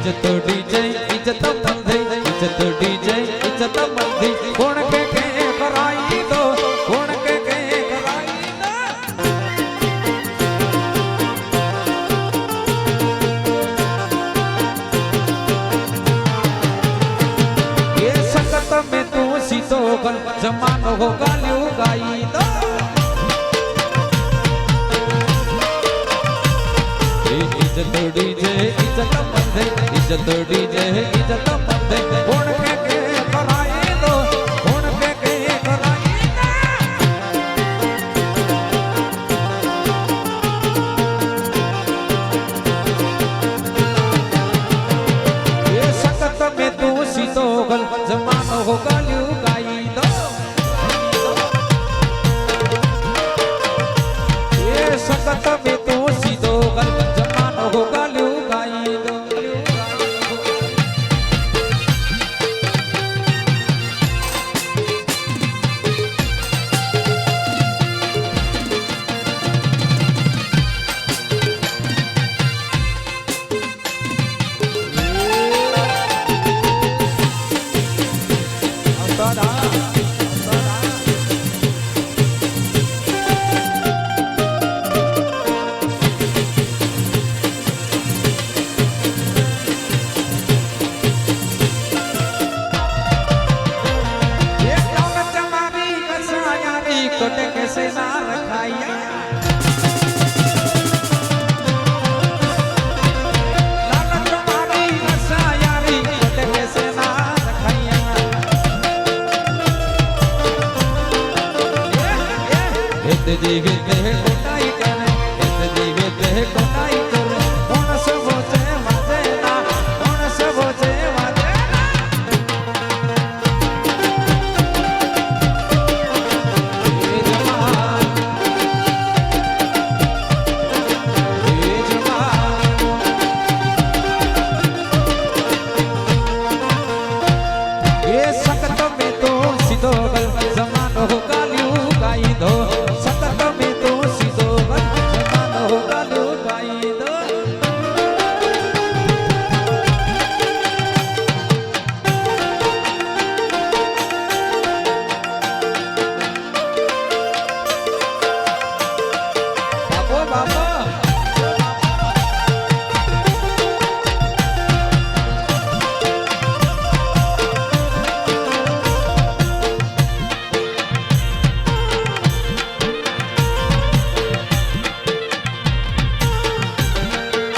इज्जत डीजे इज्जत मंदी इज्जत डीजे इज्जत मंदी कोण के कराई दो कोण के कराई दो ये संगत में तू सीधो गल जमानो हो गालियो गाई दो इज्जत डीजे इज्जत मंदे इज्जत डीजे इज्जत मंदे कोण के कराई दो कोण के कराई दो ये संगत में तू सीधो गल जमानो हो गालियो गाई दो ये संगत में तू सीधो गल हो गालियो गाई दो कोटे कैसे ना रखाया लालच तुम्हारी नशा यारी कोटे कैसे ना रखाया हित जीवे ते कोटाई करे हित जीवे ते कोटाई करे कौन से बोचे मजे ना कौन से बोचे मजे जमानो हो गालियो गाई दो सतत में तो सीधो जमानो हो गालियो गाई दो बाबो बाबो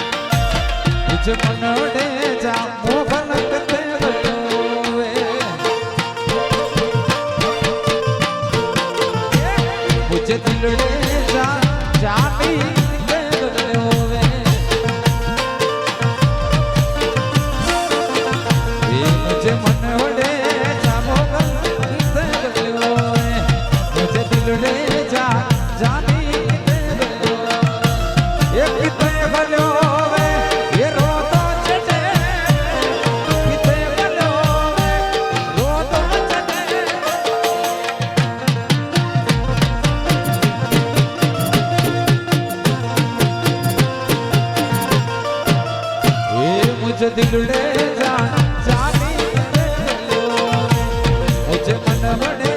मुझे मनोड़े जा मोहन कते बलोवे मुझे दिलड़े जा जानी कते बलोवे मुझे मनोड़े जा मोहन कते बलोवे मुझे दिलड़े जा जानी कते बलोवे एक कते बलोवे मुझे दिलड़े जा जानी मुझे मन बड़े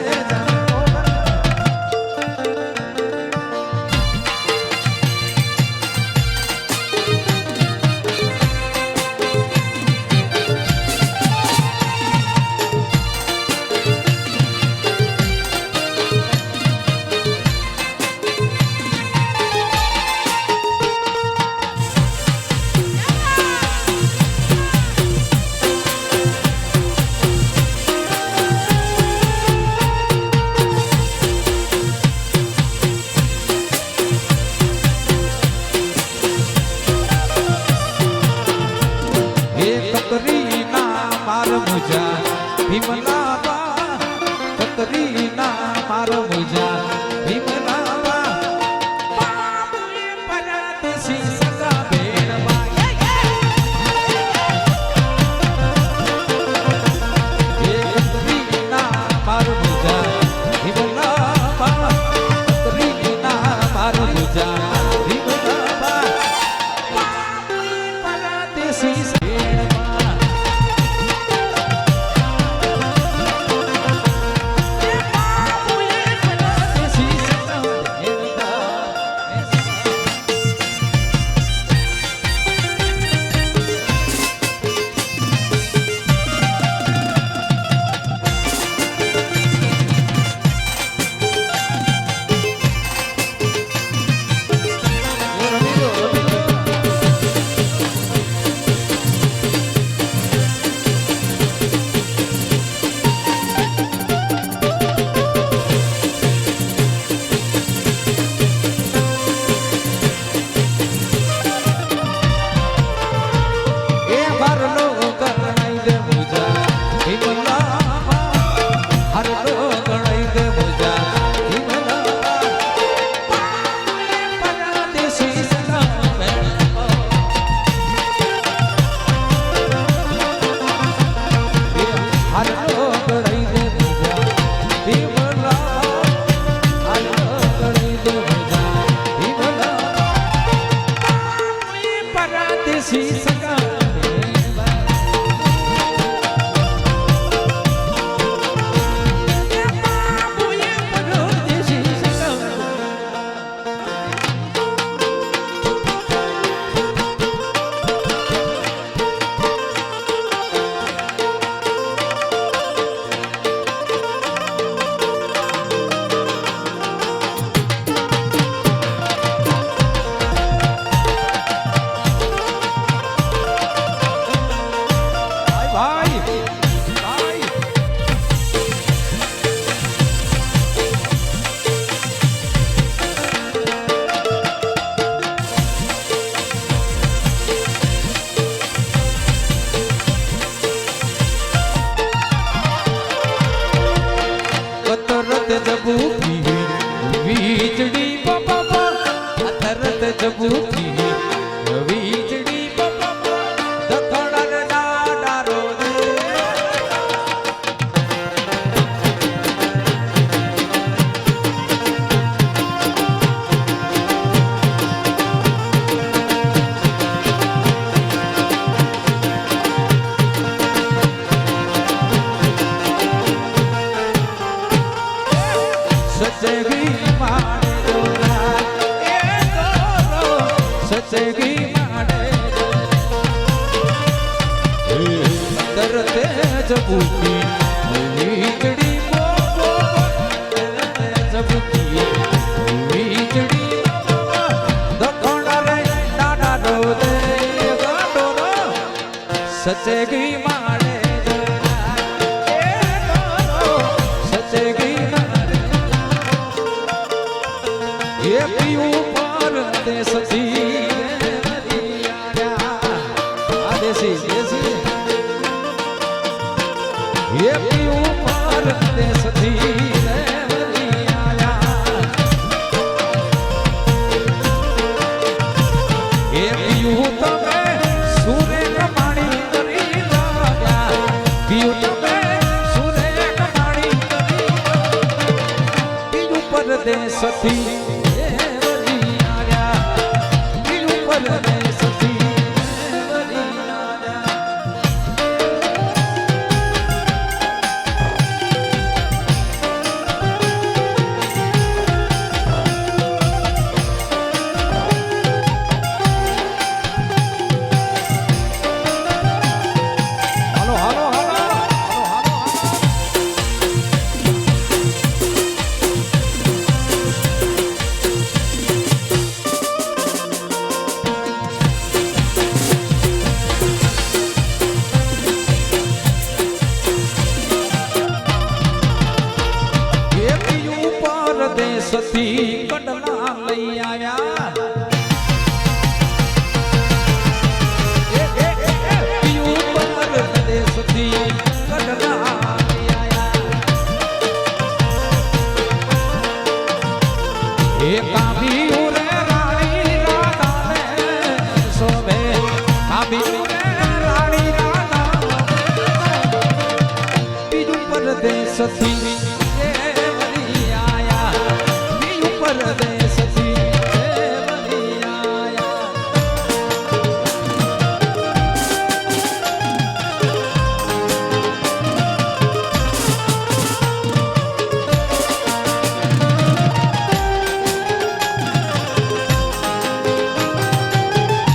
વીજળી બાપા તરત જબુકી વીજળી બાપા દખણ ડારો દે સચેગી માડે દોરા એ દોરો સચેગી માડે દરતે જબુકી વીજળી બોબો દરતે જબુકી વીજળી દખણ રે ડાડા દો દે દોરો સચેગી માડે દોરા એ દોરો સચેગી ये पीऊ पर देसी देसी देसी ये पीऊ पर देसी ये पीऊ तमे सूर्य कमाणी करी लाग्या पीऊ तमे सूर्य कमाणी पीऊ पर देसी સતી કડલા લઈ આવ્યા પીયું પર દેશથી કડલા લઈ આવ્યા એ કાબી ઉરે રાણી રાધાને શોભે કાબી ઉરે રાણી રાધા પીયું પર દેશથી પરદેશથી દેવની આયા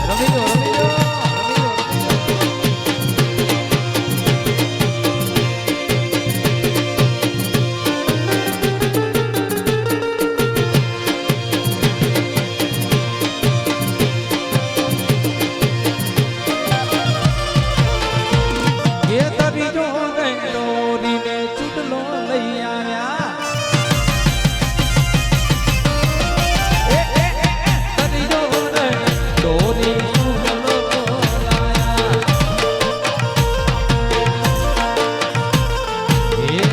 રમીજો રમીજો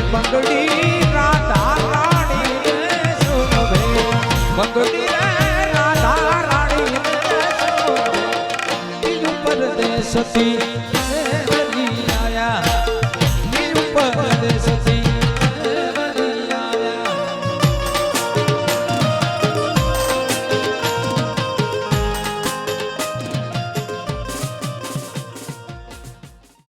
બંગડી રાધા રાણી શોભે બંગડી રાધા રાણી શોભે પીયું પરદેશથી દેવની આયા પીયું પરદેશથી